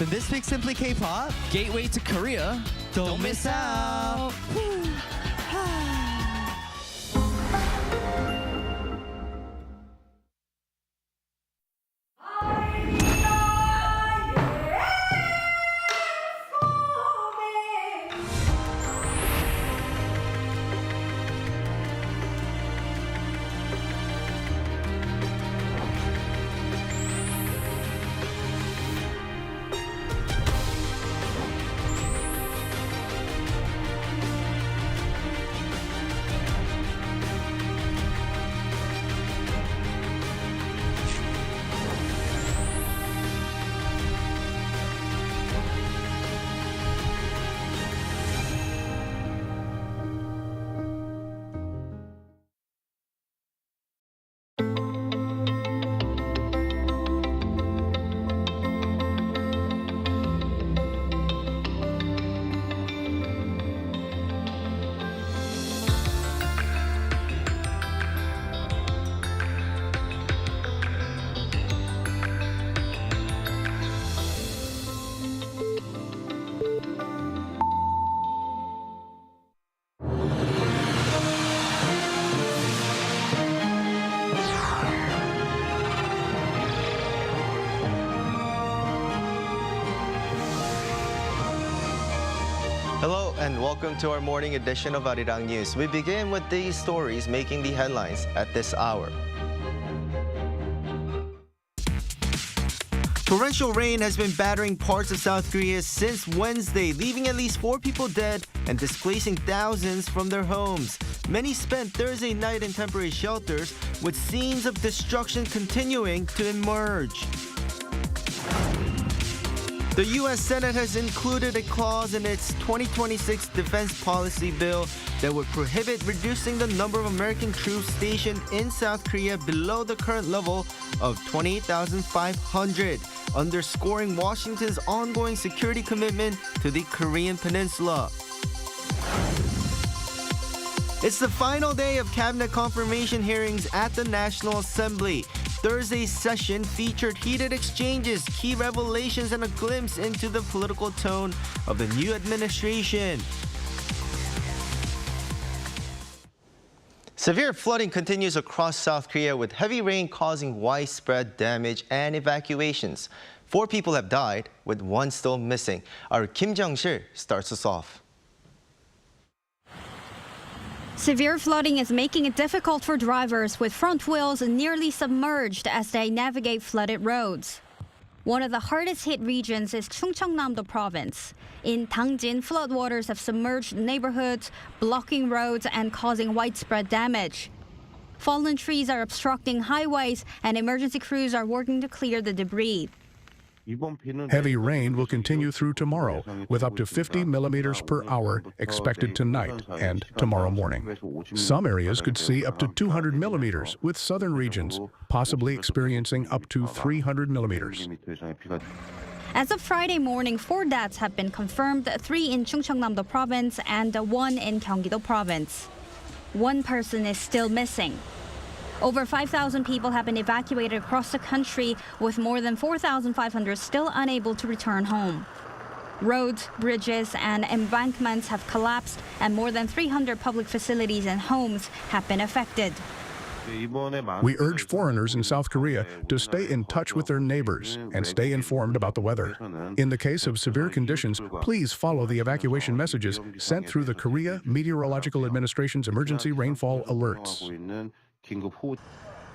And this week's Simply K-pop, Gateway to Korea. don't miss out. Hello and welcome to our morning edition of Arirang News. We begin with these stories making the headlines at this hour. Torrential rain has been battering parts of South Korea since Wednesday, leaving at least 4 people dead and displacing thousands from their homes. Many spent Thursday night in temporary shelters, with scenes of destruction continuing to emerge. The U.S. Senate has included a clause in its 2026 defense policy bill that would prohibit reducing the number of American troops stationed in South Korea below the current level of 28,500, underscoring Washington's ongoing security commitment to the Korean Peninsula. It's the final day of cabinet confirmation hearings at the National Assembly. Thursday's session featured heated exchanges, key revelations, and a glimpse into the political tone of the new administration. Severe flooding continues across South Korea, with heavy rain causing widespread damage and evacuations. 4 people have died, with 1 still missing. Our Kim Jung-sil starts us off. Severe flooding is making it difficult for drivers, with front wheels nearly submerged as they navigate flooded roads. One of the hardest hit regions is Chungcheongnam-do province. In Dangjin, floodwaters have submerged neighborhoods, blocking roads and causing widespread damage. Fallen trees are obstructing highways, and emergency crews are working to clear the debris. Heavy rain will continue through tomorrow, with up to 50 millimeters per hour expected tonight and tomorrow morning. Some areas could see up to 200 millimeters, with southern regions possibly experiencing up to 300 millimeters. As of Friday morning, 4 deaths have been confirmed, 3 in Chungcheongnam-do province and 1 in Gyeonggi-do province. 1 person is still missing. Over 5,000 people have been evacuated across the country, with more than 4,500 still unable to return home. Roads, bridges, and embankments have collapsed, and more than 300 public facilities and homes have been affected. We urge foreigners in South Korea to stay in touch with their neighbors and stay informed about the weather. In the case of severe conditions, please follow the evacuation messages sent through the Korea Meteorological Administration's emergency rainfall alerts.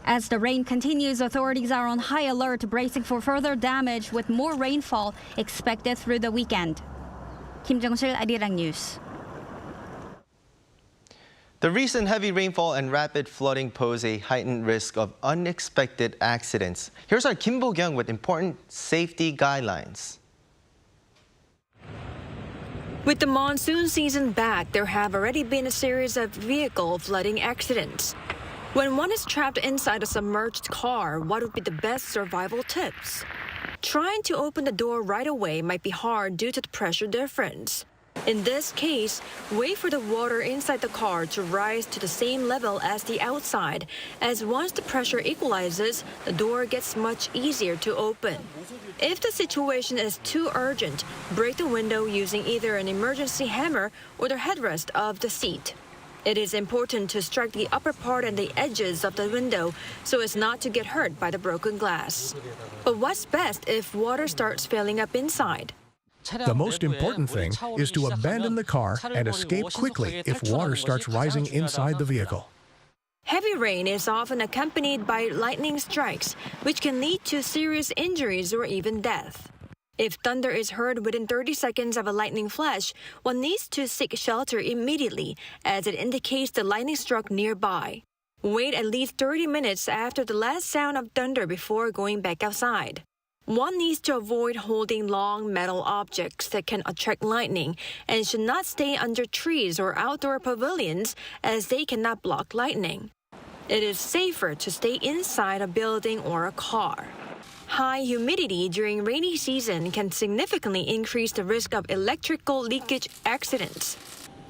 As the rain continues, authorities are on high alert, bracing for further damage, with more rainfall expected through the weekend. Kim Jung-sil, Arirang News. The recent heavy rainfall and rapid flooding pose a heightened risk of unexpected accidents. Here's our Kim Bo-kyung with important safety guidelines. With the monsoon season back, there have already been a series of vehicle flooding accidents. When one is trapped inside a submerged car, what would be the best survival tips? Trying to open the door right away might be hard due to the pressure difference. In this case, wait for the water inside the car to rise to the same level as the outside, as once the pressure equalizes, the door gets much easier to open. If the situation is too urgent, break the window using either an emergency hammer or the headrest of the seat. It is important to strike the upper part and the edges of the window so as not to get hurt by the broken glass. But what's best if water starts filling up inside? The most important thing is to abandon the car and escape quickly if water starts rising inside the vehicle. Heavy rain is often accompanied by lightning strikes, which can lead to serious injuries or even death. If thunder is heard within 30 seconds of a lightning flash, one needs to seek shelter immediately, as it indicates the lightning struck nearby. Wait at least 30 minutes after the last sound of thunder before going back outside. One needs to avoid holding long metal objects that can attract lightning and should not stay under trees or outdoor pavilions as they cannot block lightning. It is safer to stay inside a building or a car. High humidity during rainy season can significantly increase the risk of electrical leakage accidents.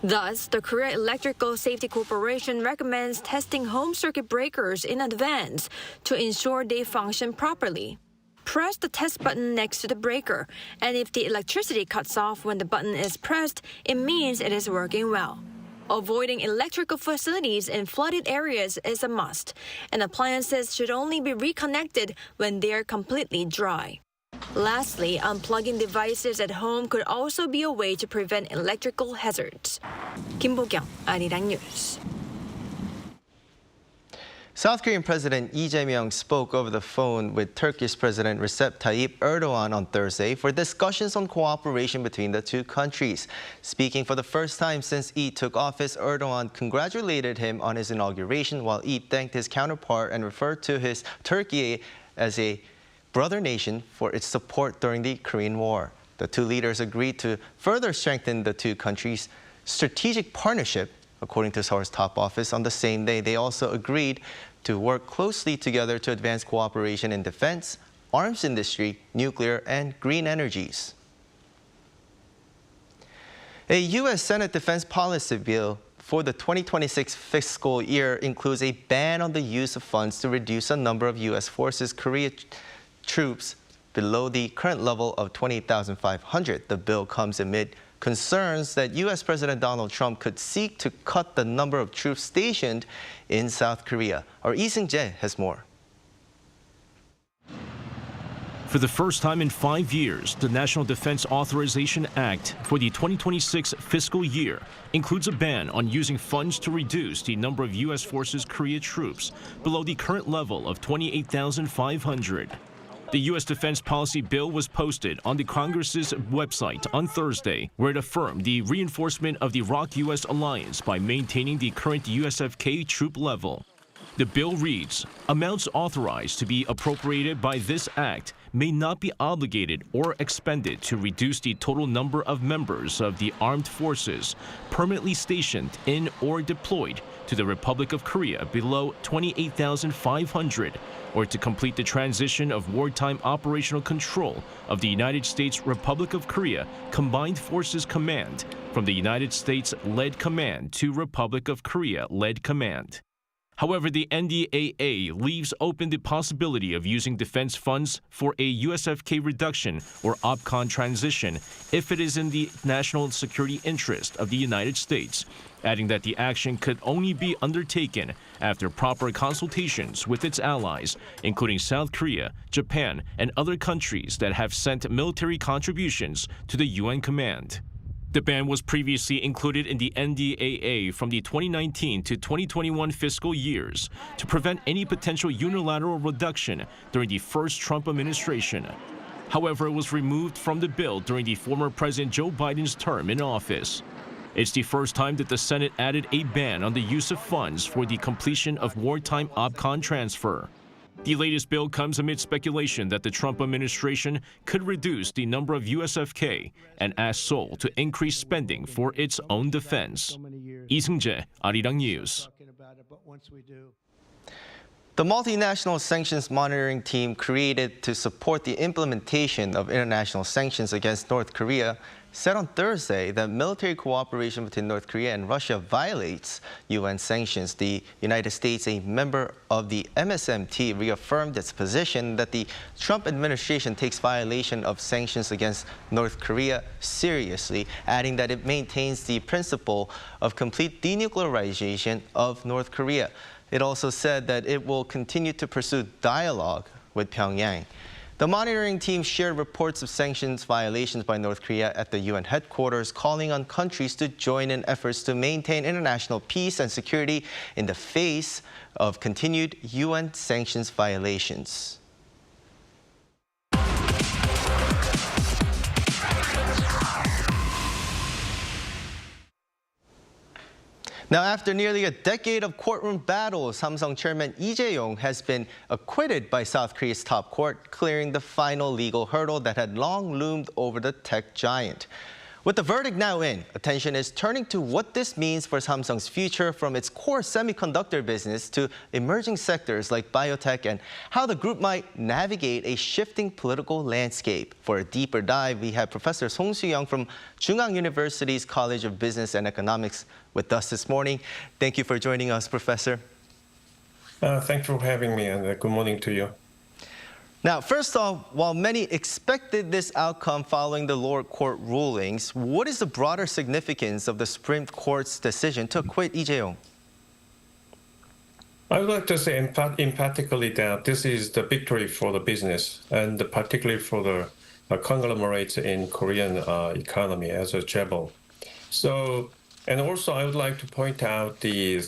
Thus, the Korea Electrical Safety Corporation recommends testing home circuit breakers in advance to ensure they function properly. Press the test button next to the breaker, and if the electricity cuts off when the button is pressed, it means it is working well. Avoiding electrical facilities in flooded areas is a must, and appliances should only be reconnected when they are completely dry. Lastly, unplugging devices at home could also be a way to prevent electrical hazards. Kim Bo-kyung, Arirang News. South Korean President Lee Jae-myung spoke over the phone with Turkish President Recep Tayyip Erdogan on Thursday for discussions on cooperation between the two countries. Speaking for the first time since Lee took office, Erdogan congratulated him on his inauguration, while Lee thanked his counterpart and referred to his Türkiye as a brother nation for its support during the Korean War. The two leaders agreed to further strengthen the two countries' strategic partnership. According to Seoul's top office, on the same day, they also agreed to work closely together to advance cooperation in defense, arms industry, nuclear, and green energies. A U.S. Senate defense policy bill for the 2026 fiscal year includes a ban on the use of funds to reduce the number of U.S. forces Korea troops below the current level of 28,500. The bill comes amid concerns that U.S. President Donald Trump could seek to cut the number of troops stationed in South Korea. Our Lee Seung-jae has more. For the first time in 5 years, the National Defense Authorization Act for the 2026 fiscal year includes a ban on using funds to reduce the number of U.S. forces Korea troops below the current level of 28,500. The U.S. defense policy bill was posted on the Congress's website on Thursday, where it affirmed the reinforcement of the ROK-U.S. alliance by maintaining the current USFK troop level. The bill reads, amounts authorized to be appropriated by this act may not be obligated or expended to reduce the total number of members of the armed forces permanently stationed in or deployed to the Republic of Korea below 28,500, or to complete the transition of wartime operational control of the United States Republic of Korea Combined Forces Command from the United States-led command to Republic of Korea-led command. However, the NDAA leaves open the possibility of using defense funds for a USFK reduction or OPCON transition if it is in the national security interest of the United States, adding that the action could only be undertaken after proper consultations with its allies, including South Korea, Japan, and other countries that have sent military contributions to the UN command. The ban was previously included in the NDAA from the 2019 to 2021 fiscal years to prevent any potential unilateral reduction during the first Trump administration. However, it was removed from the bill during the former President Joe Biden's term in office. It's the first time that the Senate added a ban on the use of funds for the completion of wartime OPCON transfer. The latest bill comes amid speculation that the Trump administration could reduce the number of USFK and ask Seoul to increase spending for its own defense. Lee Seung-jae, Arirang News. The multinational sanctions monitoring team created to support the implementation of international sanctions against North Korea said on Thursday that military cooperation between North Korea and Russia violates UN sanctions. The United States, a member of the MSMT, reaffirmed its position that the Trump administration takes violation of sanctions against North Korea seriously, adding that it maintains the principle of complete denuclearization of North Korea. It also said that it will continue to pursue dialogue with Pyongyang. The monitoring team shared reports of sanctions violations by North Korea at the UN headquarters, calling on countries to join in efforts to maintain international peace and security in the face of continued UN sanctions violations. Now, after nearly a decade of courtroom battles, Samsung chairman Lee Jae-yong has been acquitted by South Korea's top court, clearing the final legal hurdle that had long loomed over the tech giant. With the verdict now in, attention is turning to what this means for Samsung's future, from its core semiconductor business to emerging sectors like biotech, and how the group might navigate a shifting political landscape. For a deeper dive, we have Professor Song Soo-young from Chungang University's College of Business and Economics with us this morning. Thank you for joining us, Professor. Thanks for having me, and good morning to you. Now, first off, while many expected this outcome following the lower court rulings, what is the broader significance of the Supreme Court's decision to acquit Lee Jae-yong? I would like to say emphatically that this is the victory for the business, and particularly for the conglomerates in Korean economy as a jebel. So, and also I would like to point out the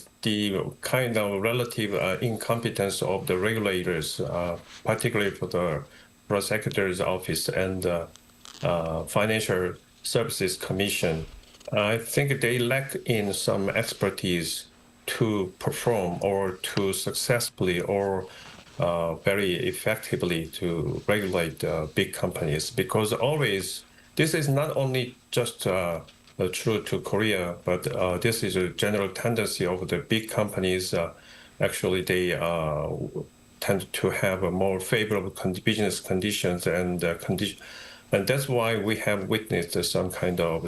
kind of relative incompetence of the regulators, particularly for the prosecutor's office and Financial Services Commission. I think they lack in some expertise to perform or to successfully or very effectively to regulate big companies, because always this is not only just true to Korea, but this is a general tendency of the big companies. Actually, they tend to have a more favorable business conditions, and that's why we have witnessed some kind of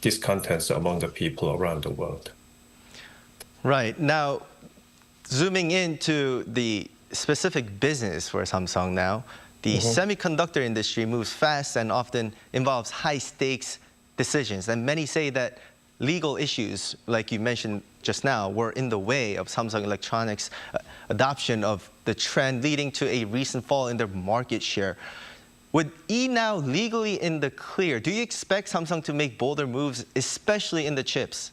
discontents among the people around the world. Right. Now, zooming into the specific business for Samsung now, the semiconductor industry moves fast and often involves high-stakes decisions. And many say that legal issues, like you mentioned just now, were in the way of Samsung Electronics' adoption of the trend, leading to a recent fall in their market share. With E now legally in the clear, do you expect Samsung to make bolder moves, especially in the chips?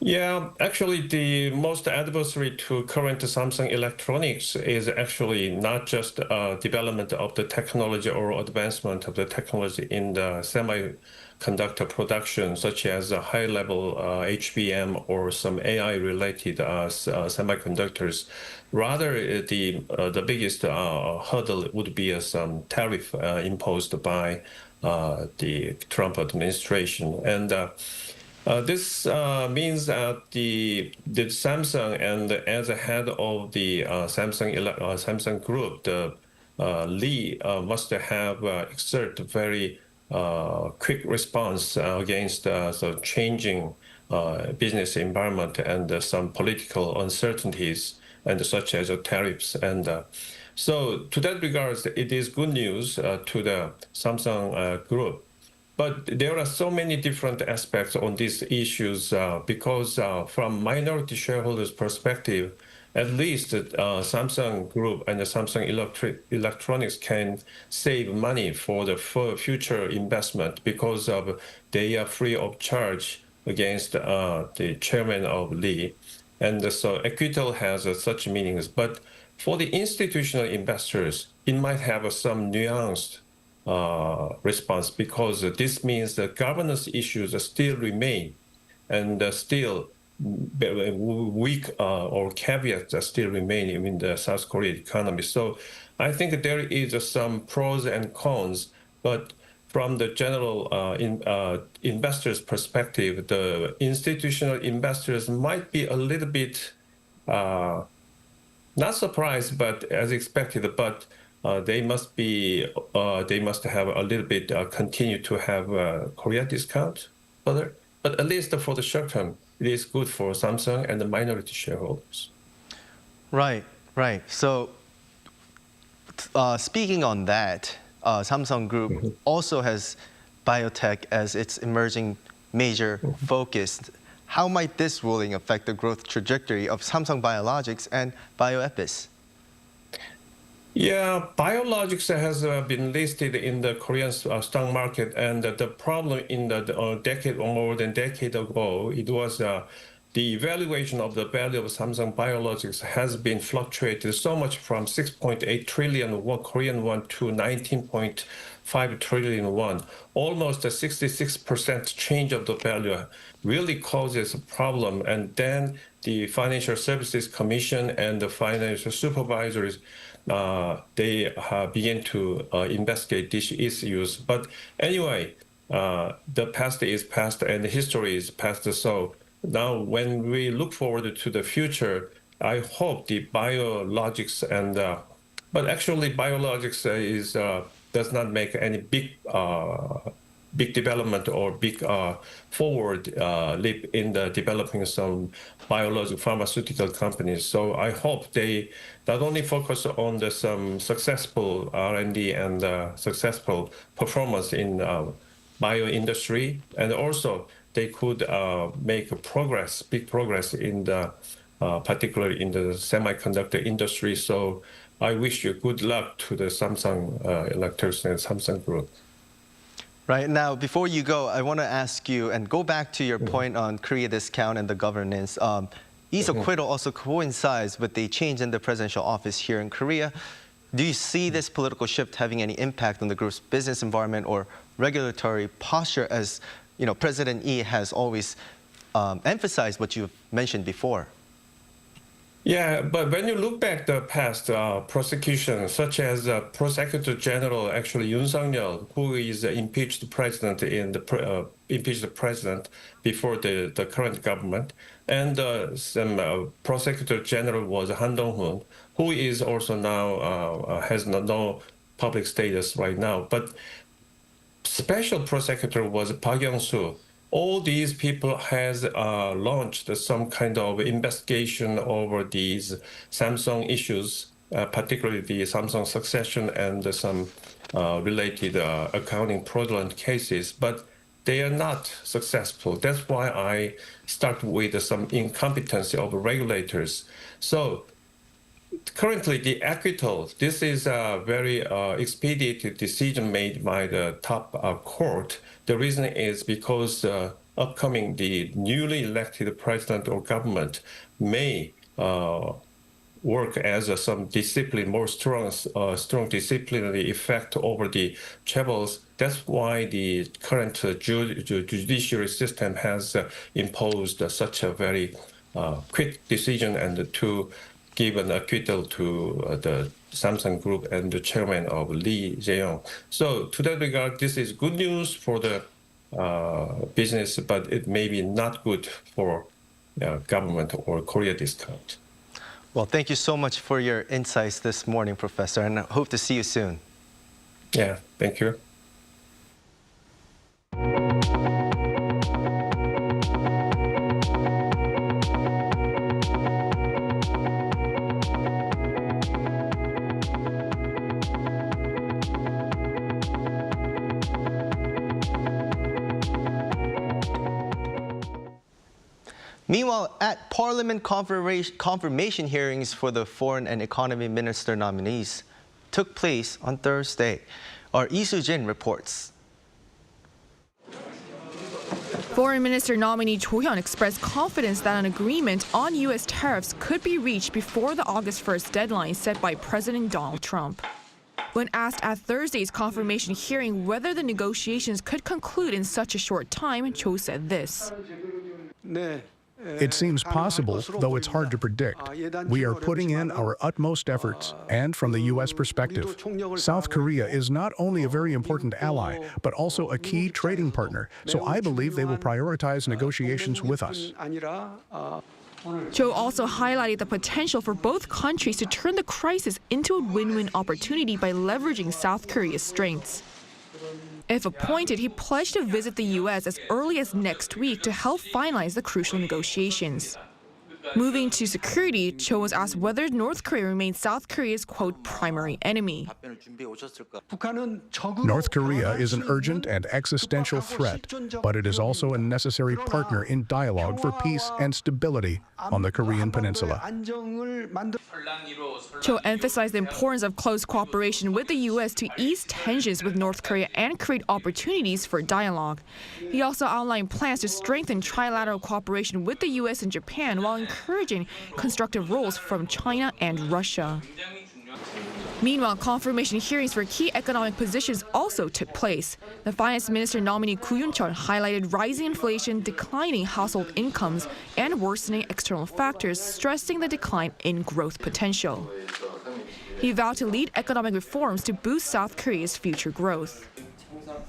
Yeah, actually, the most adversary to current Samsung Electronics is actually not just development of the technology or advancement of the technology in the semiconductor production, such as a high-level HBM or some AI-related semiconductors. Rather, the biggest hurdle would be some tariff imposed by the Trump administration. And this means that the Samsung, and as a head of the Samsung Group, the Lee must have exert very quick response against the changing business environment and some political uncertainties, and such as tariffs. And so, to that regards, it is good news to the Samsung Group. But there are so many different aspects on these issues because from minority shareholders' perspective, at least Samsung Group and the Samsung Electronics can save money for the future investment, because they are free of charge against the chairman of Lee. And so acquittal has such meanings. But for the institutional investors, it might have some nuanced response, because this means that governance issues still remain, and still weak or caveats still remain in the South Korean economy. So I think there is some pros and cons, but from the general investors' perspective, the institutional investors might be a little bit not surprised, but as expected, but they must have a little bit continue to have Korea discount further. But at least for the short term, it is good for Samsung and the minority shareholders. Right, right. So speaking on that, Samsung Group also has biotech as its emerging major focus. How might this ruling affect the growth trajectory of Samsung Biologics and BioEpis? Yeah, biologics has been listed in the Korean stock market, and the problem in the decade or more than decade ago, it was the evaluation of the value of Samsung Biologics has been fluctuated so much from 6.8 trillion Korean won to 19.5 trillion won. Almost a 66% change of the value really causes a problem. And then the Financial Services Commission and the financial supervisors, they begin to investigate these issues. But anyway, the past is past and history is past. So now when we look forward to the future, I hope the biologics and, but actually biologics does not make any big development or big forward leap in the developing some biologic pharmaceutical companies. So I hope they not only focus on some successful R&D and successful performance in bio industry, and also they could make big progress in the particularly in the semiconductor industry. So I wish you good luck to the Samsung electors and Samsung Group. Right. Now, before you go, I want to ask you, and go back to your point on Korea discount and the governance. Lee's acquittal also coincides with the change in the presidential office here in Korea. Do you see this political shift having any impact on the group's business environment or regulatory posture, as President Lee has always emphasized what you've mentioned before? Yeah, but when you look back the past prosecutions, such as Prosecutor General, actually Yoon Suk-yeol, who is impeached president impeached president before the current government, and some Prosecutor General was Han Dong-hoon, who is also now has no public status right now. But Special Prosecutor was Park Young-soo. All these people has launched some kind of investigation over these Samsung issues, particularly the Samsung succession and some related accounting fraudulent cases, but they are not successful. That's why I start with some incompetency of regulators. So currently, the acquittal, this is a very expedited decision made by the top court. The reason is because the newly elected president or government may work as some discipline, more strong disciplinary effect over the chaebols. That's why the current judiciary system has imposed such a very quick decision and to give an acquittal to the Samsung Group and the chairman of Lee Jae-yong. So to that regard, this is good news for the business, but it may be not good for government or Korea discount. Well, thank you so much for your insights this morning, Professor, and I hope to see you soon. Yeah, thank you. Meanwhile, at Parliament confirmation hearings for the Foreign and Economy Minister nominees took place on Thursday. Our Lee Soo-jin reports. Foreign Minister nominee Cho Hyun expressed confidence that an agreement on U.S. tariffs could be reached before the August 1st deadline set by President Donald Trump. When asked at Thursday's confirmation hearing whether the negotiations could conclude in such a short time, Cho said this. It seems possible, though it's hard to predict. We are putting in our utmost efforts, and from the U.S. perspective, South Korea is not only a very important ally, but also a key trading partner, so I believe they will prioritize negotiations with us. Cho also highlighted the potential for both countries to turn the crisis into a win-win opportunity by leveraging South Korea's strengths. If appointed, he pledged to visit the U.S. as early as next week to help finalize the crucial negotiations. Moving to security, Cho was asked whether North Korea remains South Korea's, quote, primary enemy. North Korea is an urgent and existential threat, but it is also a necessary partner in dialogue for peace and stability on the Korean Peninsula. Cho emphasized the importance of close cooperation with the U.S. to ease tensions with North Korea and create opportunities for dialogue. He also outlined plans to strengthen trilateral cooperation with the U.S. and Japan while encouraging constructive roles from China and Russia. Meanwhile, confirmation hearings for key economic positions also took place. The finance minister nominee Koo Yoon-chul highlighted rising inflation, declining household incomes, and worsening external factors, stressing the decline in growth potential. He vowed to lead economic reforms to boost South Korea's future growth.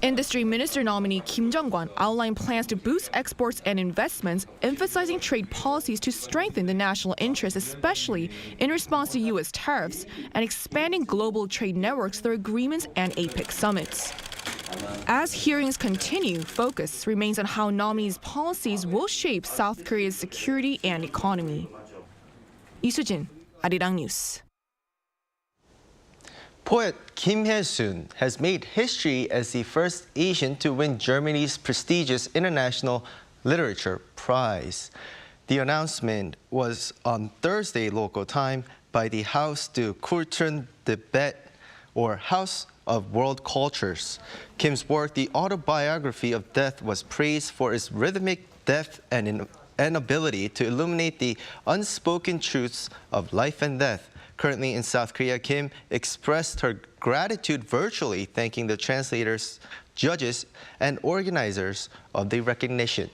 Industry Minister nominee Kim Jong-kwan outlined plans to boost exports and investments, emphasizing trade policies to strengthen the national interest, especially in response to U.S. tariffs, and expanding global trade networks through agreements and APEC summits. As hearings continue, focus remains on how nominees' policies will shape South Korea's security and economy. 이수진, Arirang News. Poet Kim Hye-Soon has made history as the first Asian to win Germany's prestigious International Literature Prize. The announcement was on Thursday local time by the Haus der Kulturen Debatte, or House of World Cultures. Kim's work, The Autobiography of Death, was praised for its rhythmic depth and ability to illuminate the unspoken truths of life and death. Currently in South Korea, Kim expressed her gratitude virtually, thanking the translators, judges, and organizers of the recognition.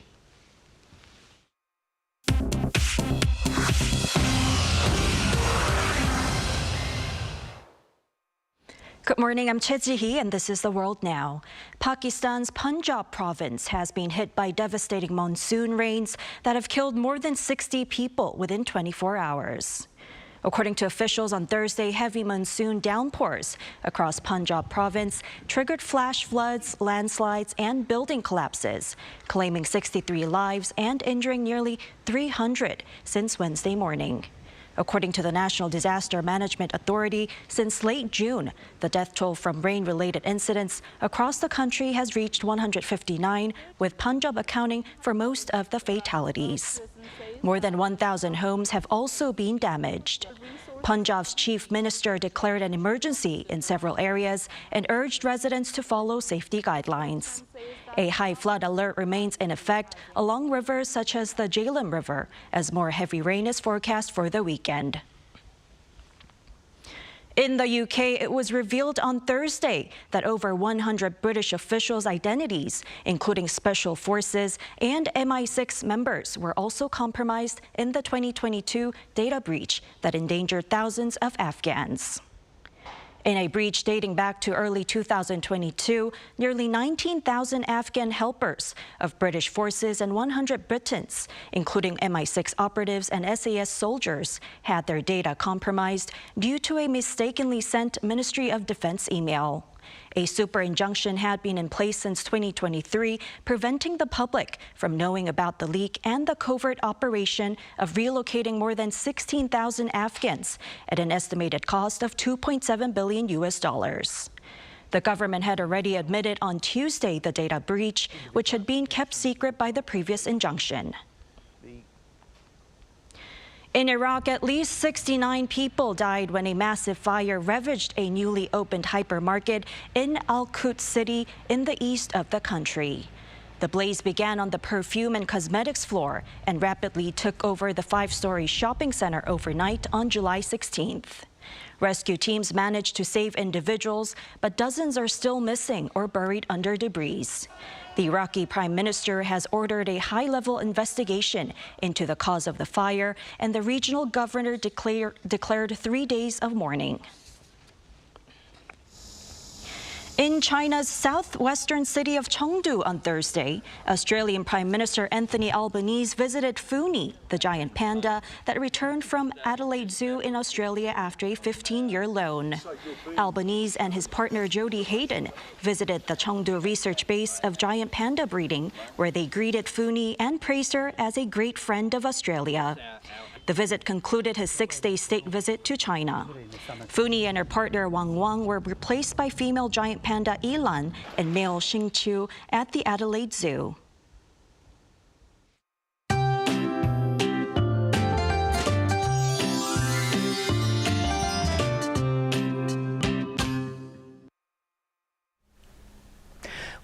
Good morning, I'm Choi Ji-hee, and this is The World Now. Pakistan's Punjab province has been hit by devastating monsoon rains that have killed more than 60 people within 24 hours. According to officials on Thursday, heavy monsoon downpours across Punjab province triggered flash floods, landslides, and building collapses, claiming 63 lives and injuring nearly 300 since Wednesday morning. According to the National Disaster Management Authority, since late June, the death toll from rain-related incidents across the country has reached 159, with Punjab accounting for most of the fatalities. More than 1,000 homes have also been damaged. Punjab's chief minister declared an emergency in several areas and urged residents to follow safety guidelines. A high flood alert remains in effect along rivers such as the Jhelum River, as more heavy rain is forecast for the weekend. In the UK, it was revealed on Thursday that over 100 British officials' identities, including special forces and MI6 members, were also compromised in the 2022 data breach that endangered thousands of Afghans. In a breach dating back to early 2022, nearly 19,000 Afghan helpers of British forces and 100 Britons, including MI6 operatives and SAS soldiers, had their data compromised due to a mistakenly sent Ministry of Defense email. A super injunction had been in place since 2023, preventing the public from knowing about the leak and the covert operation of relocating more than 16,000 Afghans at an estimated cost of $2.7 billion. The government had already admitted on Tuesday the data breach, which had been kept secret by the previous injunction. In Iraq, at least 69 people died when a massive fire ravaged a newly opened hypermarket in Al-Quds city in the east of the country. The blaze began on the perfume and cosmetics floor and rapidly took over the 5-story shopping center overnight on July 16th. Rescue teams managed to save individuals, but dozens are still missing or buried under debris. The Iraqi Prime Minister has ordered a high-level investigation into the cause of the fire, and the regional governor declared 3 days of mourning. In China's southwestern city of Chengdu on Thursday, Australian Prime Minister Anthony Albanese visited Funi, the giant panda that returned from Adelaide Zoo in Australia after a 15-year loan. Albanese and his partner Jodie Hayden visited the Chengdu research base of giant panda breeding, where they greeted Funi and praised her as a great friend of Australia. The visit concluded his 6-day state visit to China. Funi and her partner Wang Wang were replaced by female giant panda Ilan and male Xing Chu at the Adelaide Zoo.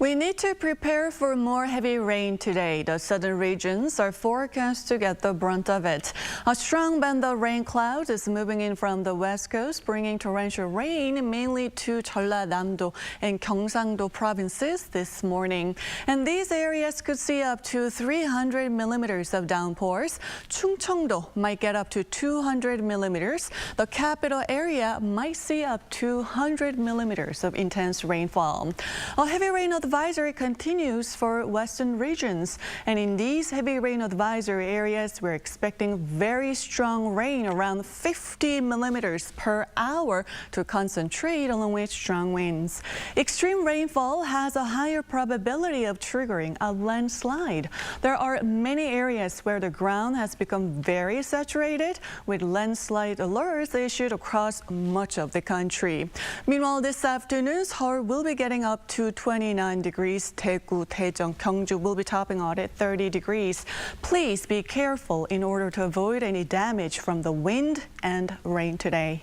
We need to prepare for more heavy rain today. The southern regions are forecast to get the brunt of it. A strong band of rain clouds is moving in from the west coast, bringing torrential rain mainly to Jeollanam-do and Gyeongsang-do provinces this morning. And these areas could see up to 300 millimeters of downpours. Chungcheong-do might get up to 200 millimeters. The capital area might see up to 100 millimeters of intense rainfall. A heavy rain advisory continues for western regions, and in these heavy rain advisory areas, we're expecting very strong rain, around 50 millimeters per hour, to concentrate along with strong winds. Extreme rainfall has a higher probability of triggering a landslide. There are many areas where the ground has become very saturated, with landslide alerts issued across much of the country. Meanwhile, this afternoon, Seoul will be getting up to 29 degrees. Daegu, Daejeon, Gyeongju will be topping out at 30 degrees. Please be careful in order to avoid any damage from the wind and rain today.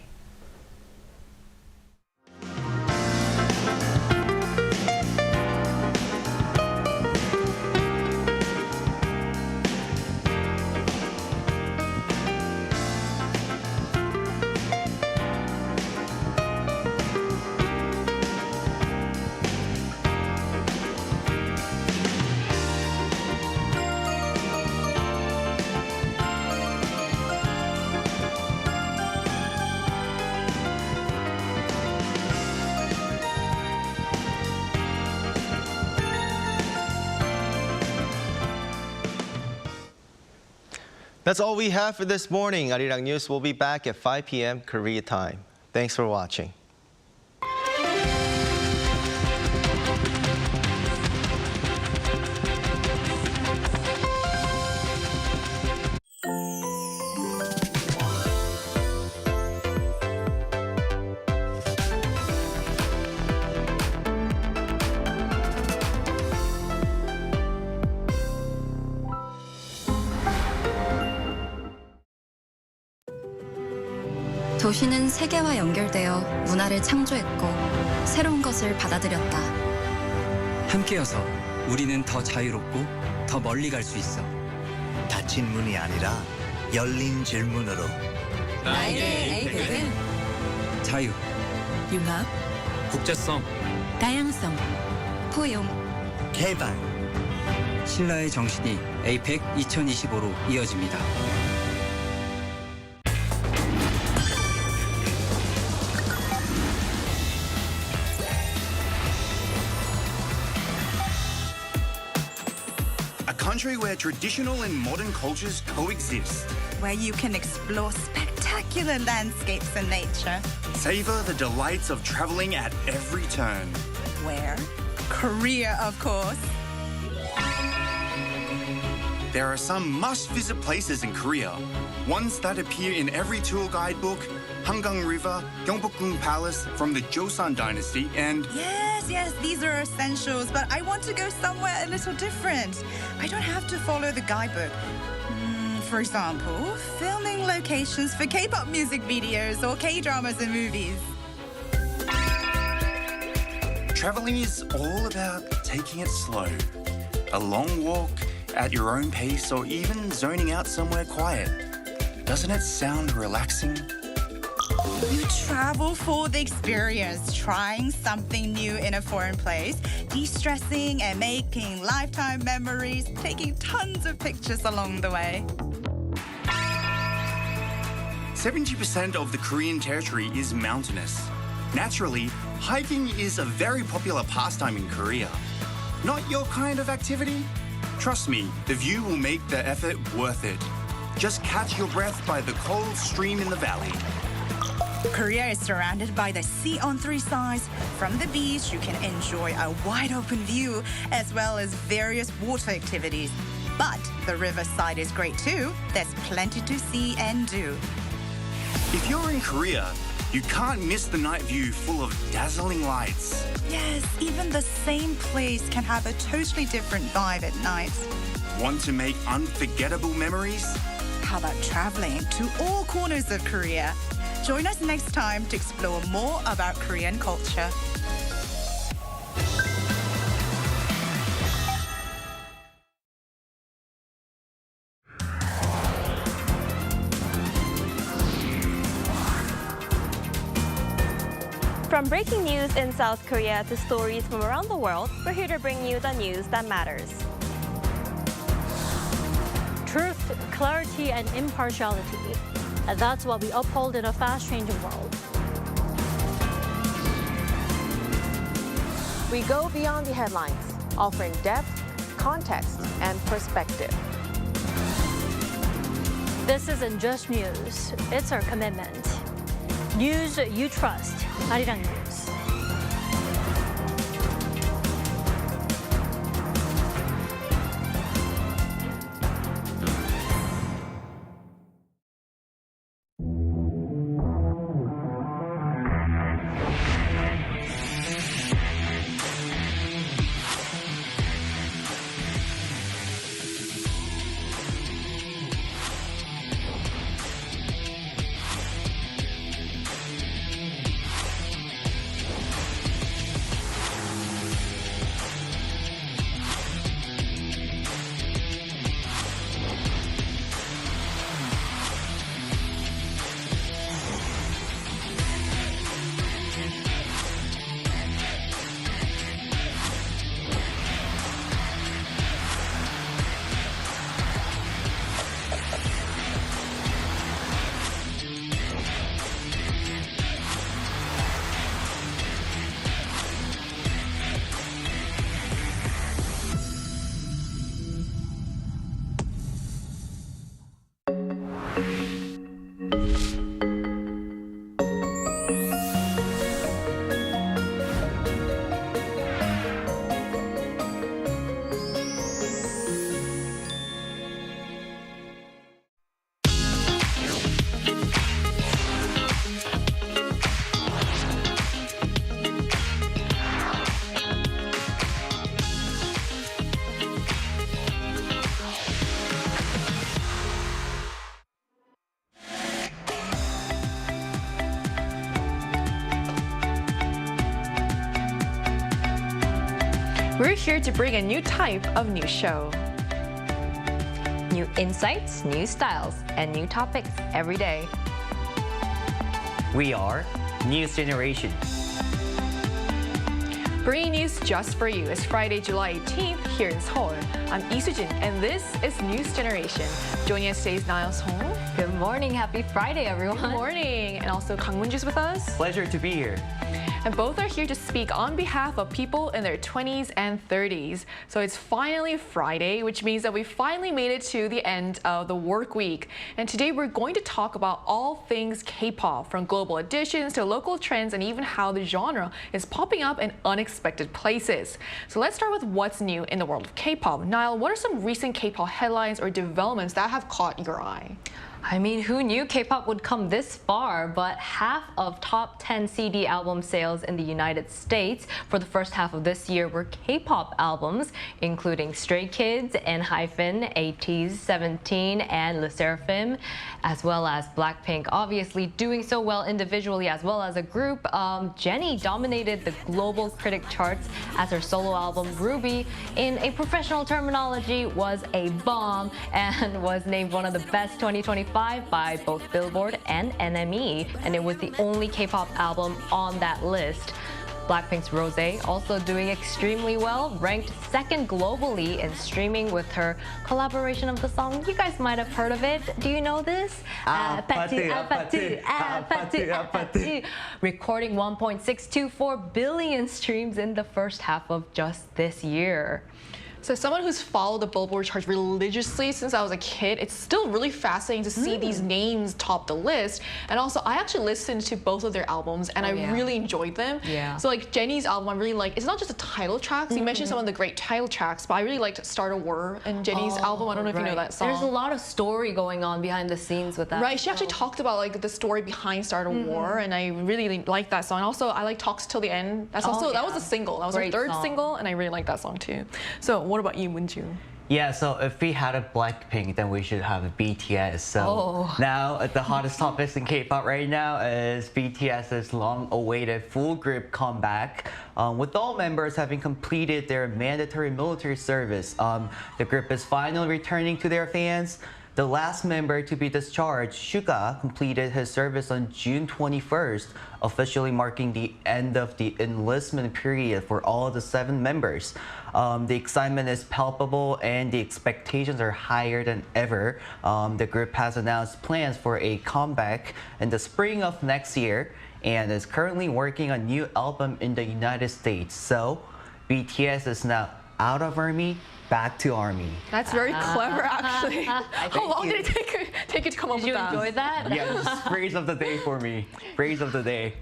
That's all we have for this morning. Arirang News will be back at 5 p.m. Korea time. Thanks for watching. 도시는 세계와 연결되어 문화를 창조했고 새로운 것을 받아들였다. 함께여서 우리는 더 자유롭고 더 멀리 갈 수 있어. 닫힌 문이 아니라 열린 질문으로. 나에게 에이펙은 자유, 융합, 국제성, 다양성, 포용, 개발. 신라의 정신이 에이펙 2025로 이어집니다. A country where traditional and modern cultures coexist. Where you can explore spectacular landscapes and nature. Savor the delights of traveling at every turn. Where? Korea, of course. There are some must-visit places in Korea. Ones that appear in every tour guidebook: Hangang River, Gyeongbokgung Palace from the Joseon Dynasty, and... Yes, these are essentials, but I want to go somewhere a little different. I don't have to follow the guidebook. For example, filming locations for K-pop music videos or K-dramas and movies. Traveling is all about taking it slow. A long walk at your own pace, or even zoning out somewhere quiet. Doesn't it sound relaxing? You travel for the experience, trying something new in a foreign place, de-stressing and making lifetime memories, taking tons of pictures along the way. 70% of the Korean territory is mountainous. Naturally, Hiking is a very popular pastime in Korea. Not your kind of activity? Trust me, the view will make the effort worth it. Just catch your breath by the cold stream in the valley. Korea is surrounded by the sea on three sides. From the beach, you can enjoy a wide open view as well as various water activities. But the riverside is great too. There's plenty to see and do. If you're in Korea, you can't miss the night view full of dazzling lights. Yes, even the same place can have a totally different vibe at night. Want to make unforgettable memories? How about traveling to all corners of Korea? Join us next time to explore more about Korean culture. From breaking news in South Korea to stories from around the world, we're here to bring you the news that matters. Truth, clarity, and impartiality. And that's what we uphold in a fast-changing world. We go beyond the headlines, offering depth, context, and perspective. This isn't just news, it's our commitment. News you trust. Arirang News. We're here to bring a new type of news show. New insights, new styles, and new topics every day. We are News Generation. Bringing news just for you. It's Friday, July 18th here in Seoul. I'm Lee Soo-jin, and this is News Generation. Joining us today is Niall Song. Good morning. Happy Friday, everyone. Good morning. And also Kang Moon-ju's with us. Pleasure to be here. And both are here to speak on behalf of people in their 20s and 30s. So it's finally Friday, which means that we finally made it to the end of the work week. And today we're going to talk about all things K-pop, from global additions to local trends and even how the genre is popping up in unexpected places. So let's start with what's new in the world of K-pop. Niall, what are some recent K-pop headlines or developments that have caught your eye? I mean, who knew K-pop would come this far? But half of top 10 CD album sales in the United States for the first half of this year were K-pop albums, including Stray Kids, ENHYPEN, ATEEZ, 17, and LE SSERAFIM, as well as Blackpink. Obviously, doing so well individually as well as a group. Jennie dominated the global critic charts as her solo album Ruby, in a professional terminology, was a bomb and was named one of the best 2025 by both Billboard and NME, and it was the only K-pop album on that list. Blackpink's Rosé also doing extremely well, ranked second globally in streaming with her collaboration of the song. You guys might have heard of it. Do you know this? Recording 1.624 billion streams in the first half of just this year. So someone who's followed the Billboard charts religiously since I was a kid, it's still really fascinating to see these names top the list. And also, I actually listened to both of their albums and I really enjoyed them. Yeah. So like Jennie's album, I really like. It's not just the title tracks. You mentioned some of the great title tracks, but I really liked Start a War and Jennie's album. I don't know if you know that song. There's a lot of story going on behind the scenes with that. Right, she actually talked about like the story behind Start a War, and I really like that song. Also, I like Talks Till the End. That's also that was a single. That was her third single, and I really like that song too. So what about you, Moonju? Yeah, so if we had a Blackpink, then we should have a BTS. So now the hottest topics in K-pop right now is BTS's long-awaited full group comeback. With all members having completed their mandatory military service, the group is finally returning to their fans. The last member to be discharged, Suga, completed his service on June 21st, officially marking the end of the enlistment period for all of the 7 members. The excitement is palpable and the expectations are higher than ever. The group has announced plans for a comeback in the spring of next year and is currently working on a new album in the United States. So, BTS is now out of ARMY, back to ARMY. That's very clever, actually. How long did it take you to come up with that? Did you enjoy that? Yeah, this is phrase of the day for me. Phrase of the day.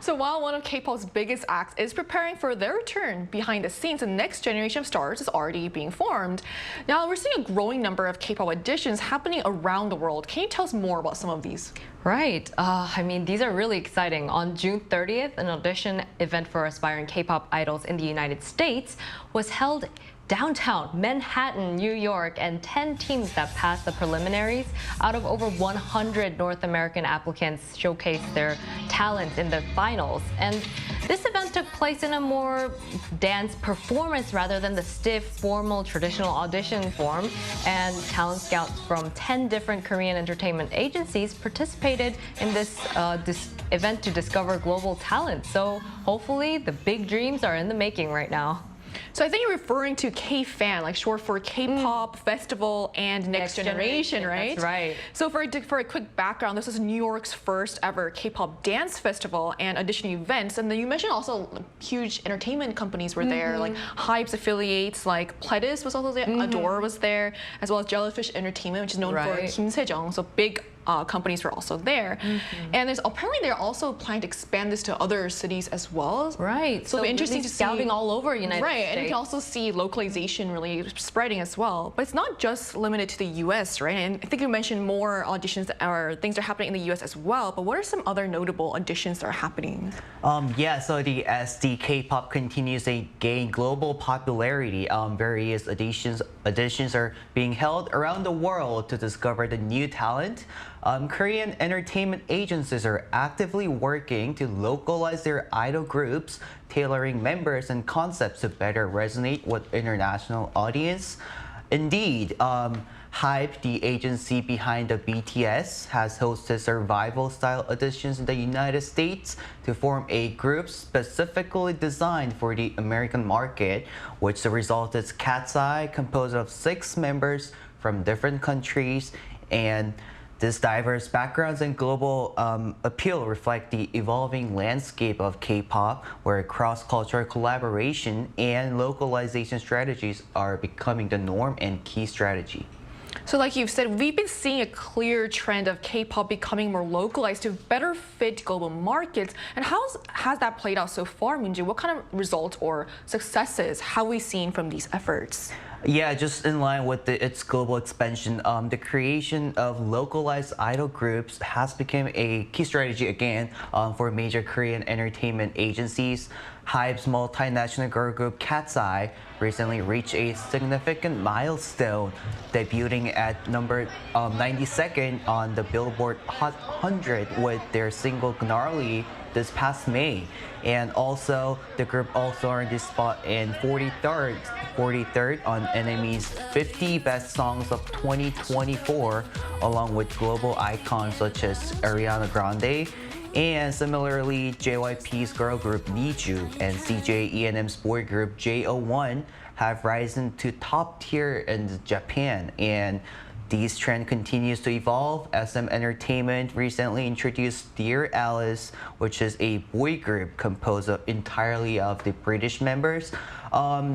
So while one of K-pop's biggest acts is preparing for their return, behind the scenes, the next generation of stars is already being formed. Now, we're seeing a growing number of K-pop auditions happening around the world. Can you tell us more about some of these? Right. I mean, these are really exciting. On June 30th, an audition event for aspiring K-pop idols in the United States was held downtown Manhattan, New York, and 10 teams that passed the preliminaries out of over 100 North American applicants showcased their talent in the finals. And this event took place in a more dance performance rather than the stiff, formal, traditional audition form. And talent scouts from 10 different Korean entertainment agencies participated in this event to discover global talent. So hopefully the big dreams are in the making right now. So I think you're referring to K-Fan, like short for K-pop Festival and Next Generation, right? That's right. So for a quick background, this is New York's first ever K-pop dance festival and audition events. And then you mentioned also huge entertainment companies were there, like Hype's affiliates, like Pledis was also there, Adore was there, as well as Jellyfish Entertainment, which is known for Kim Sejong. So big companies were also there. And apparently they're also planning to expand this to other cities as well. Right. So it'll be interesting to see scouting all over United States. Right, and you can also see localization really spreading as well. But it's not just limited to the US, right? And I think you mentioned more auditions or things that are happening in the US as well. But what are some other notable auditions that are happening? Yeah, so as the K-pop continues to gain global popularity, various auditions are being held around the world to discover the new talent. Korean entertainment agencies are actively working to localize their idol groups, tailoring members and concepts to better resonate with international audience. Indeed, Hype, the agency behind the BTS, has hosted survival-style auditions in the United States to form a group specifically designed for the American market, which the result is Cat's Eye, composed of 6 members from different countries. And this diverse backgrounds and global appeal reflect the evolving landscape of K-pop, where cross-cultural collaboration and localization strategies are becoming the norm and key strategy. So like you've said, we've been seeing a clear trend of K-pop becoming more localized to better fit global markets. And how has that played out so far, Moonju? What kind of results or successes have we seen from these efforts? Yeah, just in line with its global expansion, the creation of localized idol groups has become a key strategy again for major Korean entertainment agencies. Hype's multinational girl group Cat's Eye recently reached a significant milestone, debuting at number 92nd on the Billboard Hot 100 with their single Gnarly this past May. And also, the group also earned this spot in 43rd on NME's 50 Best Songs of 2024, along with global icons such as Ariana Grande And similarly, JYP's girl group Niju and CJ E&M's boy group JO1 have risen to top tier in Japan. And this trend continues to evolve. SM Entertainment recently introduced Dear Alice, which is a boy group composed entirely of the British members.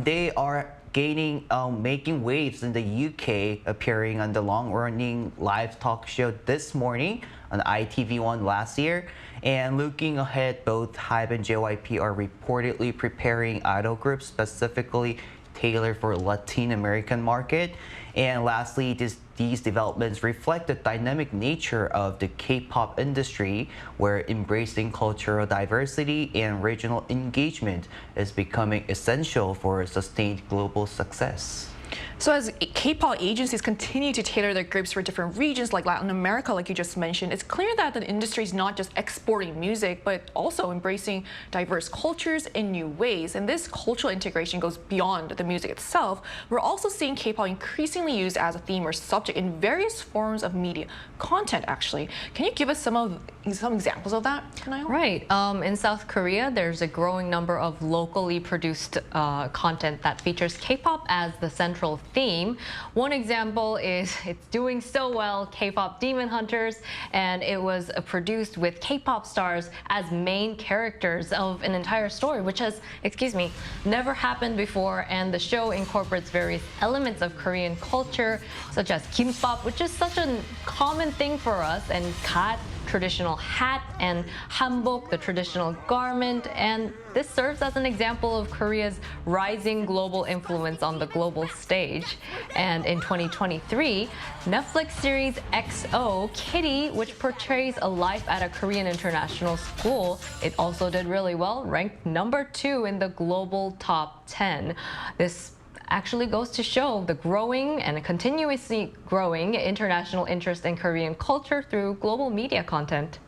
They are making waves in the UK, appearing on the long-running live talk show This Morning on ITV1 last year. And looking ahead, both HYBE and JYP are reportedly preparing idol groups specifically tailored for Latin American market. And lastly, these developments reflect the dynamic nature of the K-pop industry, where embracing cultural diversity and regional engagement is becoming essential for sustained global success. So as K-pop agencies continue to tailor their groups for different regions like Latin America, like you just mentioned, it's clear that the industry is not just exporting music, but also embracing diverse cultures in new ways. And this cultural integration goes beyond the music itself. We're also seeing K-pop increasingly used as a theme or subject in various forms of media content, actually. Can you give us some examples of that, Kanayo? Right. In South Korea, there's a growing number of locally produced content that features K-pop as the central theme. One example is it's doing so well, K-pop Demon Hunters, and it was produced with K-pop stars as main characters of an entire story, which has, never happened before. And the show incorporates various elements of Korean culture, such as kimbap, which is such a common thing for us, and gat, traditional hat, and hanbok, the traditional garment. And this serves as an example of Korea's rising global influence on the global stage. And in 2023, Netflix series XO Kitty, which portrays a life at a Korean international school, it also did really well, ranked #2 in the global top 10. This actually goes to show the growing and continuously growing international interest in Korean culture through global media content.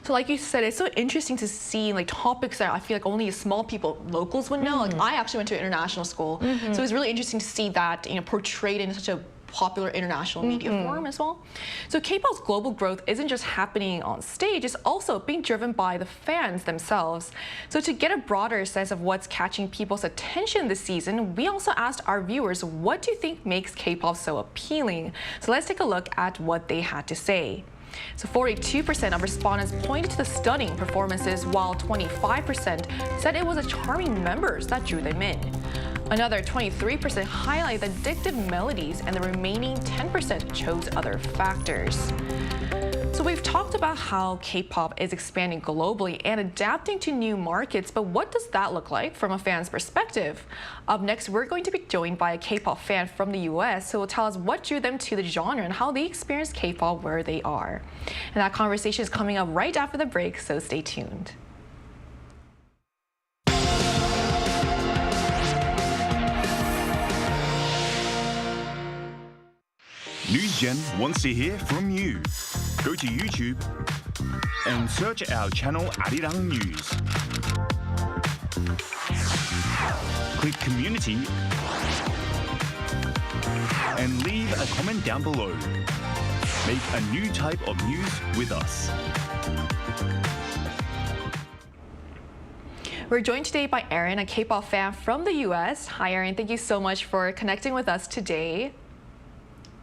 So like you said, it's so interesting to see like topics that I feel like only small people, locals would know. Like I actually went to international school, so it's really interesting to see that portrayed in such a popular international media forum as well. So K-pop's global growth isn't just happening on stage, it's also being driven by the fans themselves. So to get a broader sense of what's catching people's attention this season, we also asked our viewers, what do you think makes K-pop so appealing? So let's take a look at what they had to say. So 42% of respondents pointed to the stunning performances, while 25% said it was the charming members that drew them in. Another 23% highlight the addictive melodies, and the remaining 10% chose other factors. So we've talked about how K-pop is expanding globally and adapting to new markets, but what does that look like from a fan's perspective? Up next, we're going to be joined by a K-pop fan from the US who will tell us what drew them to the genre and how they experience K-pop where they are. And that conversation is coming up right after the break, so stay tuned. NewsGen wants to hear from you. Go to YouTube and search our channel Arirang News. Click Community and leave a comment down below. Make a new type of news with us. We're joined today by Aaron, a K-pop fan from the US. Hi Aaron, thank you so much for connecting with us today.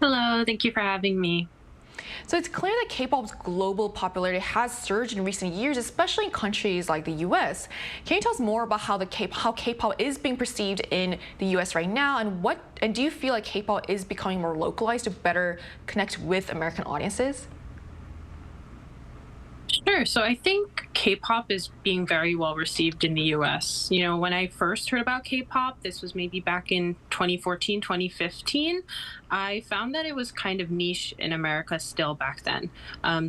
Hello, thank you for having me. So it's clear that K-pop's global popularity has surged in recent years, especially in countries like the US. Can you tell us more about how K-pop is being perceived in the US right now, and do you feel like K-pop is becoming more localized to better connect with American audiences? Sure. So I think K-pop is being very well received in the US. You know, when I first heard about K-pop, this was maybe back in 2014, 2015, I found that it was kind of niche in America still back then.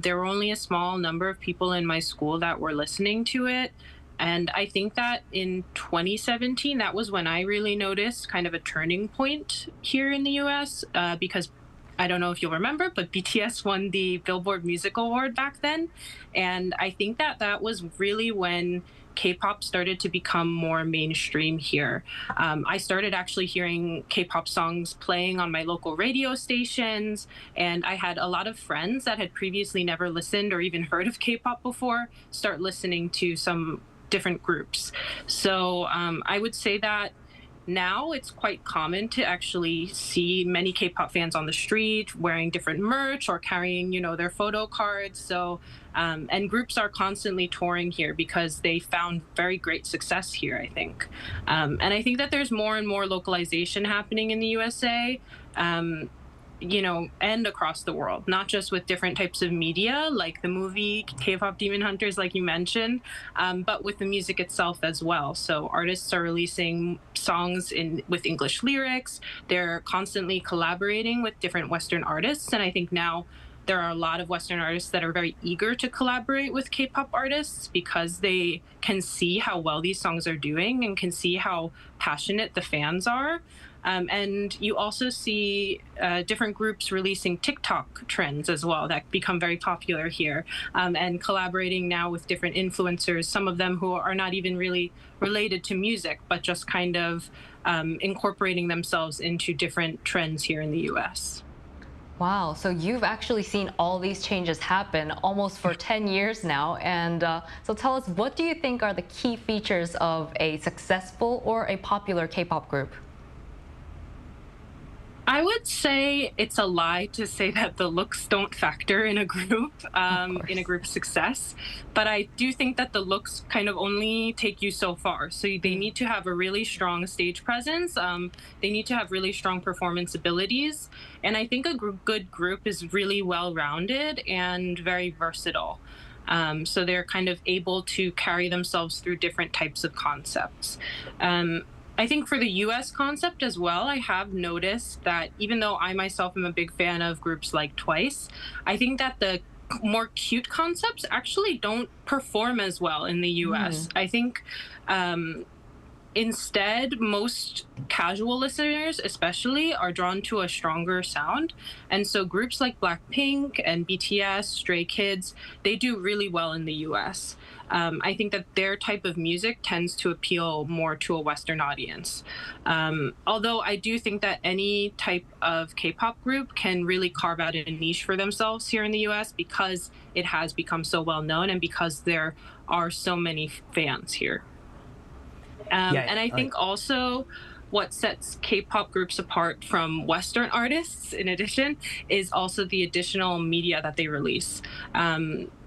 There were only a small number of people in my school that were listening to it. And I think that in 2017, that was when I really noticed kind of a turning point here in the US, because I don't know if you'll remember, but BTS won the Billboard Music Award back then. And I think that that was really when K-pop started to become more mainstream here. I started actually hearing K-pop songs playing on my local radio stations, and I had a lot of friends that had previously never listened or even heard of K-pop before start listening to some different groups. So I would say that now it's quite common to actually see many K-pop fans on the street wearing different merch or carrying, their photo cards. So, and groups are constantly touring here because they found very great success here, I think. And I think that there's more and more localization happening in the USA. And across the world, not just with different types of media, like the movie K-pop Demon Hunters, like you mentioned, but with the music itself as well. So artists are releasing songs with English lyrics. They're constantly collaborating with different Western artists. And I think now there are a lot of Western artists that are very eager to collaborate with K-pop artists because they can see how well these songs are doing and can see how passionate the fans are. And you also see different groups releasing TikTok trends as well that become very popular here, and collaborating now with different influencers, some of them who are not even really related to music, but just kind of incorporating themselves into different trends here in the US. Wow, so you've actually seen all these changes happen almost for 10 years now. And so tell us, what do you think are the key features of a successful or a popular K-pop group? I would say it's a lie to say that the looks don't factor in a group's success. But I do think that the looks kind of only take you so far. So they need to have a really strong stage presence. They need to have really strong performance abilities. And I think a good group is really well-rounded and very versatile. So they're kind of able to carry themselves through different types of concepts. I think for the US concept as well, I have noticed that even though I myself am a big fan of groups like Twice, I think that the more cute concepts actually don't perform as well in the US. I think instead, most casual listeners especially are drawn to a stronger sound. And so groups like Blackpink and BTS, Stray Kids, they do really well in the US. I think that their type of music tends to appeal more to a Western audience. Although I do think that any type of K-pop group can really carve out a niche for themselves here in the US because it has become so well known and because there are so many fans here. And I think also what sets K-pop groups apart from Western artists, in addition, is also the additional media that they release.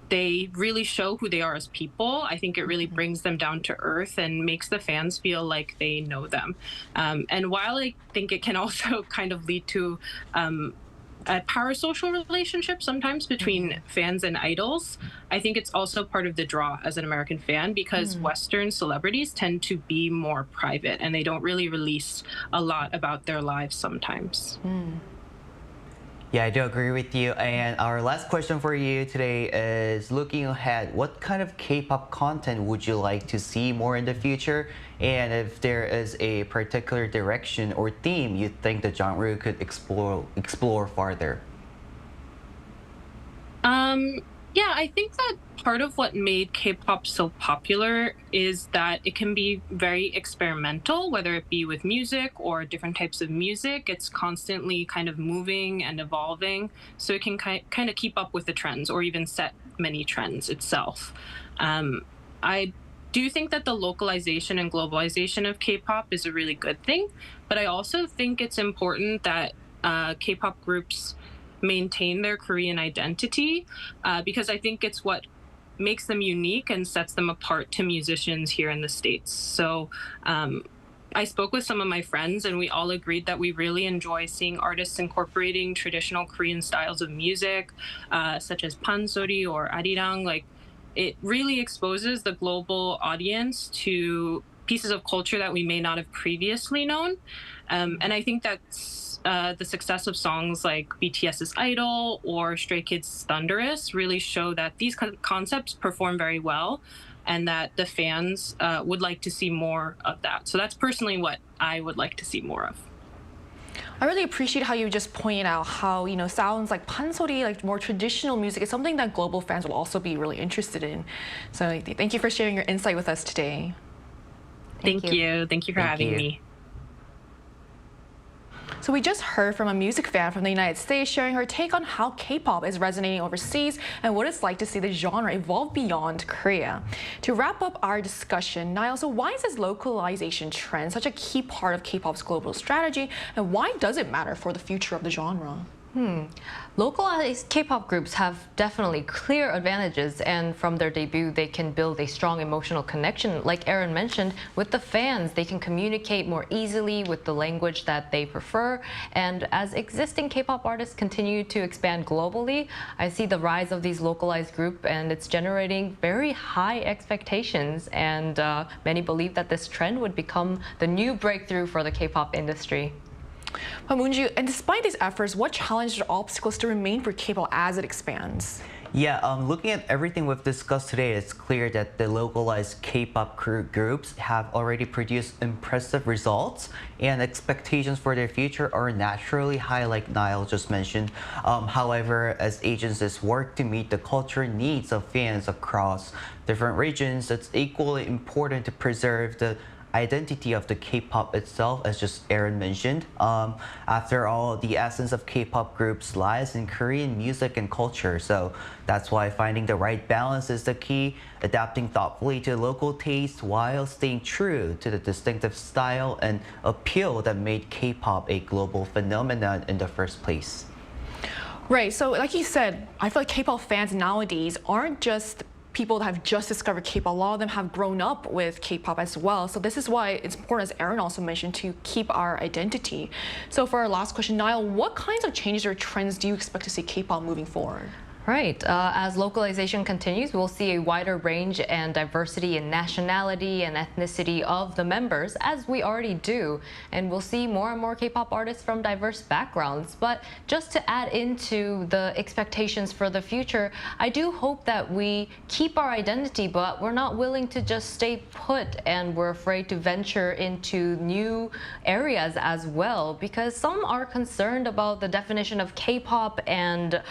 They really show who they are as people. I think it really brings them down to earth and makes the fans feel like they know them. And while I think it can also kind of lead to a parasocial relationship sometimes between fans and idols, I think it's also part of the draw as an American fan because Western celebrities tend to be more private and they don't really release a lot about their lives sometimes. Yeah, I do agree with you. And our last question for you today is, looking ahead, what kind of K-pop content would you like to see more in the future? And if there is a particular direction or theme you think the genre could explore farther? Yeah, I think that part of what made K-pop so popular is that it can be very experimental, whether it be with music or different types of music. It's constantly kind of moving and evolving, so it can kind of keep up with the trends or even set many trends itself. I do think that the localization and globalization of K-pop is a really good thing, but I also think it's important that K-pop groups maintain their Korean identity because I think it's what makes them unique and sets them apart to musicians here in the States. So I spoke with some of my friends and we all agreed that we really enjoy seeing artists incorporating traditional Korean styles of music, such as pansori or arirang. Like, it really exposes the global audience to pieces of culture that we may not have previously known. And I think that's the success of songs like BTS's Idol or Stray Kids' Thunderous really show that these concepts perform very well and that the fans would like to see more of that. So that's personally what I would like to see more of. I really appreciate how you just pointed out how, sounds like pansori, like more traditional music, is something that global fans will also be really interested in. So thank you for sharing your insight with us today. Thank you. Thank you for having me. So we just heard from a music fan from the United States sharing her take on how K-pop is resonating overseas and what it's like to see the genre evolve beyond Korea. To wrap up our discussion, Niall, so why is this localization trend such a key part of K-pop's global strategy, and why does it matter for the future of the genre? Localized K-pop groups have definitely clear advantages, and from their debut, they can build a strong emotional connection. Like Aaron mentioned, with the fans, they can communicate more easily with the language that they prefer. And as existing K-pop artists continue to expand globally, I see the rise of these localized groups, and it's generating very high expectations. And many believe that this trend would become the new breakthrough for the K-pop industry. But Moonju, and despite these efforts, what challenges or obstacles still remain for K-pop as it expands? Yeah, looking at everything we've discussed today, it's clear that the localized K-pop groups have already produced impressive results, and expectations for their future are naturally high, like Niall just mentioned. However, as agencies work to meet the cultural needs of fans across different regions, it's equally important to preserve the identity of the K-pop itself, as just Aaron mentioned. After all, the essence of K-pop groups lies in Korean music and culture, so that's why finding the right balance is the key, adapting thoughtfully to local tastes while staying true to the distinctive style and appeal that made K-pop a global phenomenon in the first place. Right, so like you said, I feel like K-pop fans nowadays aren't just people that have just discovered K-pop. A lot of them have grown up with K-pop as well. So this is why it's important, as Aaron also mentioned, to keep our identity. So for our last question, Niall, what kinds of changes or trends do you expect to see K-pop moving forward? Right. As localization continues, we'll see a wider range and diversity in nationality and ethnicity of the members, as we already do. And we'll see more and more K-pop artists from diverse backgrounds. But just to add into the expectations for the future, I do hope that we keep our identity, but we're not willing to just stay put, and we're afraid to venture into new areas as well, because some are concerned about the definition of K-pop and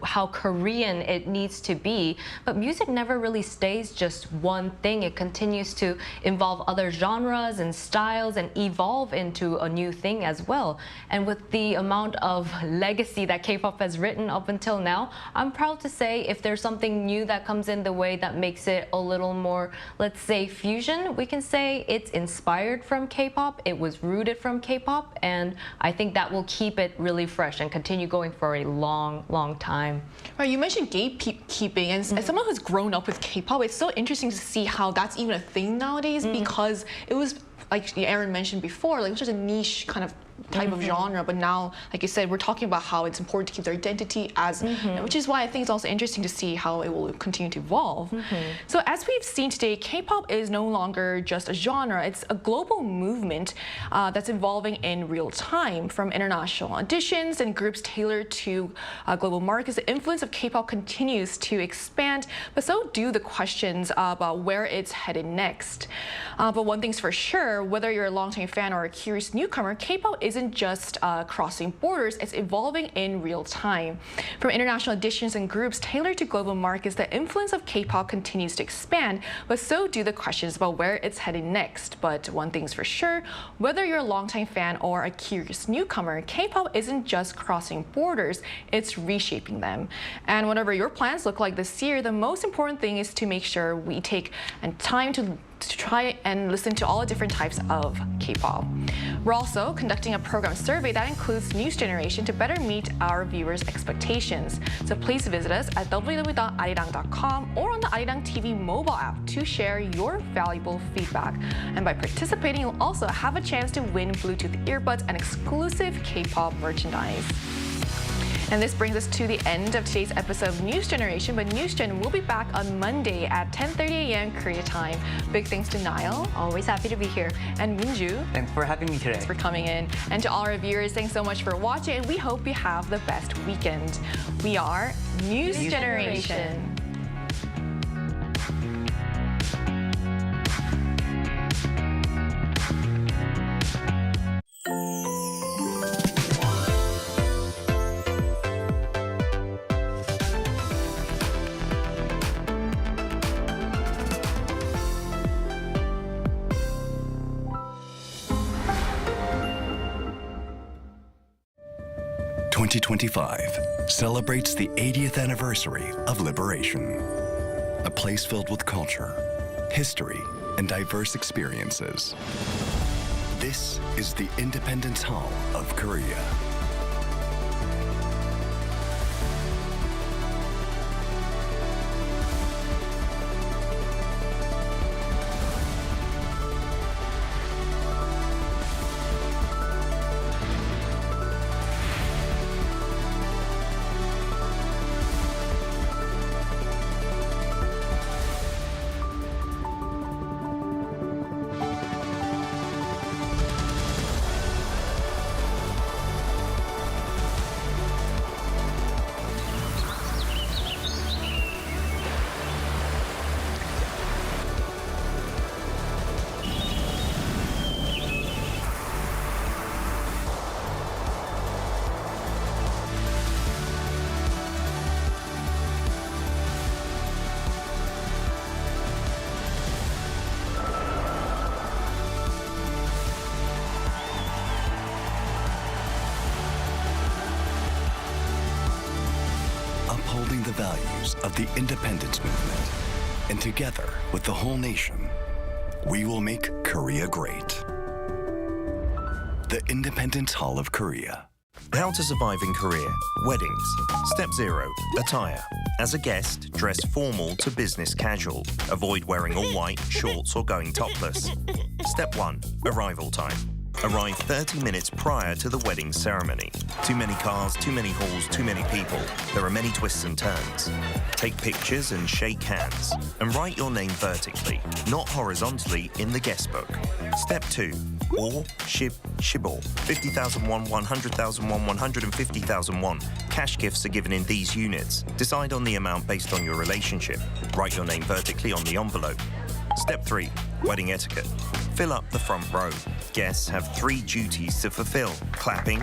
how Korean it needs to be. But music never really stays just one thing. It continues to involve other genres and styles and evolve into a new thing as well. And with the amount of legacy that K-pop has written up until now, I'm proud to say if there's something new that comes in the way that makes it a little more, let's say, fusion, we can say it's inspired from K-pop, it was rooted from K-pop, and I think that will keep it really fresh and continue going for a long, long time. Right, you mentioned gatekeeping, and as someone who's grown up with K-pop, it's so interesting to see how that's even a thing nowadays, because it was, like Aaron mentioned before, like it was just a niche kind of type of genre, but now, like you said, we're talking about how it's important to keep their identity as, which is why I think it's also interesting to see how it will continue to evolve. So as we've seen today, K-pop is no longer just a genre, it's a global movement that's evolving in real time. From international auditions and groups tailored to global markets, the influence of K-pop continues to expand, but so do the questions about where it's headed next. But one thing's for sure, whether you're a longtime fan or a curious newcomer, K-pop isn't just crossing borders, it's evolving in real time. From international auditions and groups tailored to global markets, the influence of K-pop continues to expand, but so do the questions about where it's heading next. But one thing's for sure, whether you're a longtime fan or a curious newcomer, K-pop isn't just crossing borders, it's reshaping them. And whatever your plans look like this year, the most important thing is to make sure we take time to try and listen to all the different types of K-pop. We're also conducting a program survey that includes News Generation to better meet our viewers' expectations. So please visit us at www.arirang.com or on the Arirang TV mobile app to share your valuable feedback. And by participating, you'll also have a chance to win Bluetooth earbuds and exclusive K-pop merchandise. And this brings us to the end of today's episode of News Generation, but News Gen will be back on Monday at 10:30 a.m. Korea time. Big thanks to Niall. Always happy to be here. And Moonju. Thanks for having me today. Thanks for coming in. And to all our viewers, thanks so much for watching, and we hope you have the best weekend. We are News Generation. 2025 celebrates the 80th anniversary of liberation. A place filled with culture, history, and diverse experiences. This is the Independence Hall of Korea. Upholding the values of the independence movement, and together with the whole nation, we will make Korea great. The Independence Hall of Korea. How to survive in Korea. Weddings. Step 0. Attire. As a guest, dress formal to business casual. Avoid wearing all white, shorts, or going topless. Step 1. Arrival time. Arrive 30 minutes prior to the wedding ceremony. Too many cars, too many halls, too many people. There are many twists and turns. Take pictures and shake hands. And write your name vertically, not horizontally, in the guest book. Step 2. Or, shibor. 50,000 won, 100,000 won, 150,000 won. Cash gifts are given in these units. Decide on the amount based on your relationship. Write your name vertically on the envelope. Step 3. Wedding etiquette. Fill up the front row. Guests have 3 duties to fulfill: clapping,